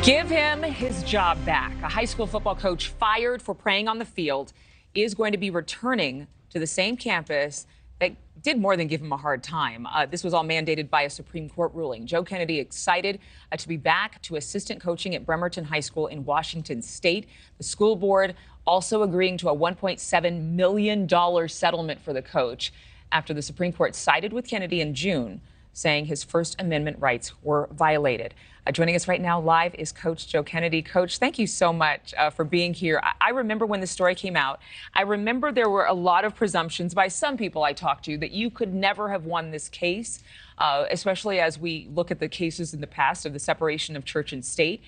Give him his job back. A high school football coach fired for praying on the field is going to be returning to the same campus that did more than give him a hard time. This was all mandated by a Supreme Court ruling. Joe Kennedy excited to be back to assistant coaching at Bremerton High School in Washington State. The school board also agreeing to a $1.7 million settlement for the coach after the Supreme Court sided with Kennedy in June, saying his First Amendment rights were violated. Joining us right now live is Coach Joe Kennedy. Coach, thank you so much for being here. I remember when the story came out, I remember there were a lot of presumptions by some people I talked to that you could never have won this case, especially as we look at the cases in the past of the separation of church and state.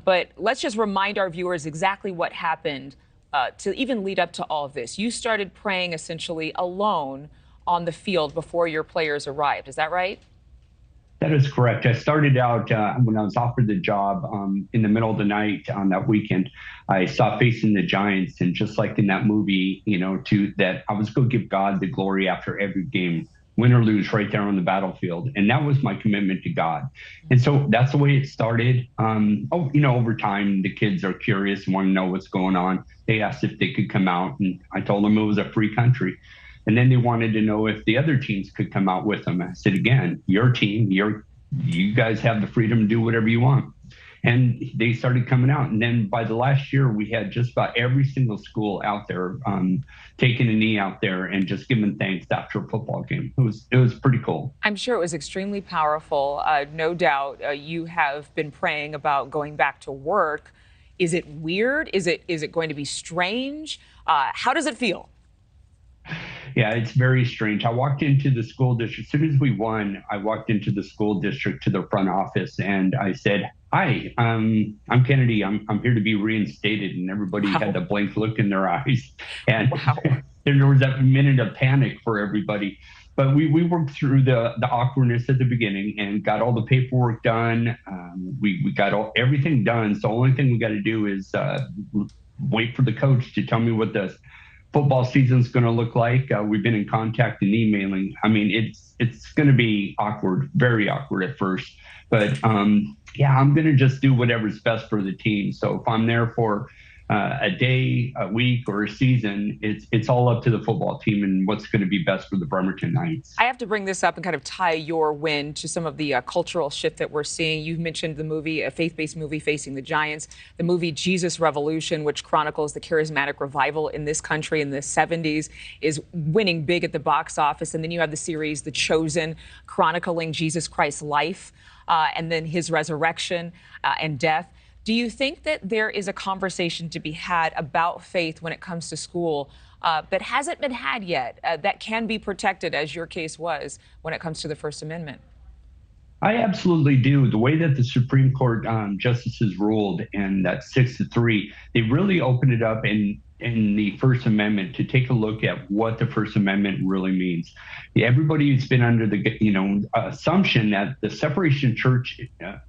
But let's just remind our viewers exactly what happened to even lead up to all of this. You started praying essentially alone on the field before your players arrived. Is that right? That is correct. I started out when I was offered the job in the middle of the night on that weekend. I saw Facing the Giants, and just like in that movie, that I was going to give God the glory after every game, win or lose, right there on the battlefield. And that was my commitment to God. And so that's the way it started. Over time, the kids are curious and want to know what's going on. They asked if they could come out, and I told them it was a free country. And then they wanted to know if the other teams could come out with them. I said, again, your team, you guys have the freedom to do whatever you want. And they started coming out. And then by the last year, we had just about every single school out there taking a knee out there and just giving thanks after a football game. It was pretty cool. I'm sure it was extremely powerful. No doubt you have been praying about going back to work. Is it weird? Is it going to be strange? How does it feel? Yeah, it's very strange. I walked into the school district. As soon as we won, I walked into the school district to the front office and I said, "Hi, I'm Kennedy. I'm here to be reinstated." And everybody had a blank look in their eyes. And there was that minute of panic for everybody. But we worked through the awkwardness at the beginning and got all the paperwork done. We got everything done. So the only thing we got to do is wait for the coach to tell me what the football season's going to look like. We've been in contact and emailing. I mean, it's going to be awkward, very awkward at first. But I'm going to just do whatever's best for the team. So if I'm there for a day, a week, or a season, it's all up to the football team and what's going to be best for the Bremerton Knights. I have to bring this up and kind of tie your win to some of the cultural shift that we're seeing. You've mentioned the movie, a faith-based movie, Facing the Giants, the movie Jesus Revolution, which chronicles the charismatic revival in this country in the 70s, is winning big at the box office. And then you have the series The Chosen, chronicling Jesus Christ's life and then his resurrection and death. Do you think that there is a conversation to be had about faith when it comes to school that hasn't been had yet, that can be protected, as your case was, when it comes to the First Amendment? I absolutely do. The way that the Supreme Court justices ruled, and that 6-3, they really opened it up in the First Amendment to take a look at what the First Amendment really means. Everybody's been under the assumption that the separation of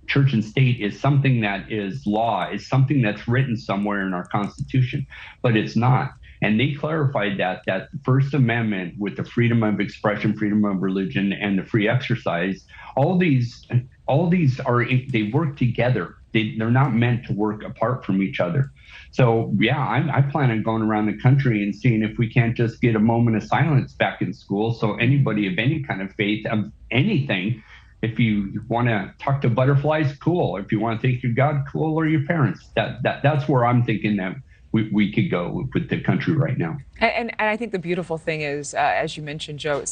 church and state is something that is law, is something that's written somewhere in our Constitution, but it's not. And they clarified that the First Amendment, with the freedom of expression, freedom of religion, and the free exercise, all these they work together. They're not meant to work apart from each other. So I plan on going around the country and seeing if we can't just get a moment of silence back in school. So anybody of any kind of faith, of anything, if you want to talk to butterflies, cool. If you want to thank your God, cool, or your parents. That's where I'm thinking that we could go with the country right now. And I think the beautiful thing is, as you mentioned, Joe,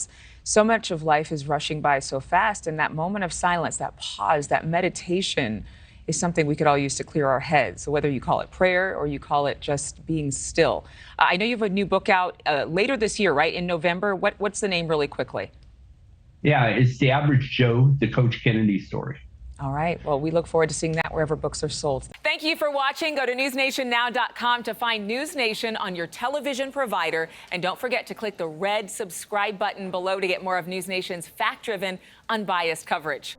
so much of life is rushing by so fast, and that moment of silence, that pause, that meditation is something we could all use to clear our heads. So whether you call it prayer or you call it just being still. I know you have a new book out later this year, right? In November. What's the name really quickly? Yeah, it's The Average Joe, the Coach Kennedy story. All right. Well, we look forward to seeing that wherever books are sold. Thank you for watching. Go to newsnationnow.com to find NewsNation on your television provider. And don't forget to click the red subscribe button below to get more of NewsNation's fact-driven, unbiased coverage.